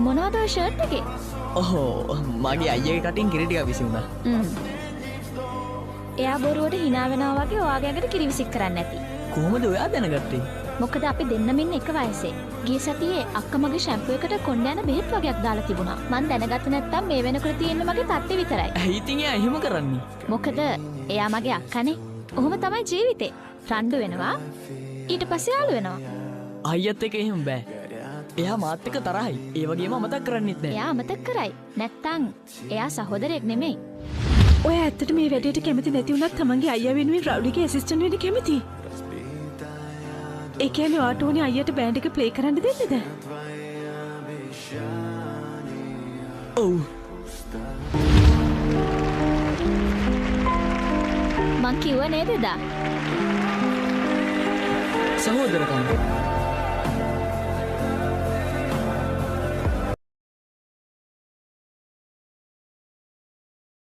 මොනවද ඔය ෂර්ට් එකේ? ඔහෝ මගේ අයියගේ කටින් කිරි ටිකක් විසි වුණා. එයා බොරුවට hina වෙනවා වගේ ඔයාගේ අගට කිරිවිසික් කරන්න ඇති. කොහොමද ඔයා දැනගත්තේ? මොකද අපි දෙන්නම ඉන්න එක වයසේ. ගිය සතියේ අක්කා මගේ ෂැම්පූ එකට කොණ්ඩ යන බෙහෙත් වගේක් දාලා තිබුණා. මං දැනගත්තේ නැත්තම් මේ වෙනකොට තියෙන්නේ මගේ තට්ටේ විතරයි. ඇයි ඉතින් එයා එහෙම කරන්නේ? මොකද එයා මගේ අක්කානේ. ඔහොම තමයි ජීවිතේ. රණ්ඩු වෙනවා. ඊට පස්සේ යාළු වෙනවා. අයියත් එක එහෙම බෑ. එයා මාත් එක්ක තරහයි. ඒ වගේම අමතක කරන්නෙත් නෑ. එයා අමතක කරයි. නැත්තම් එයා සහෝදරයෙක් නෙමෙයි. ඔය ඇත්තට මේ වැඩේට කැමති නැති වුණත් තමන්ගේ අයියා වෙනුවෙන් රවුලිගේ ඇසිස්ටන්ට් වෙන්න කැමති. ඒ කියන්නේ ඔයාට ඕනේ අයියට බෑන්ඩ් එක ප්ලේ කරන්න දෙන්නද? ඔව්. මං කිව්ව නේද එදා? සහෝදරකම්.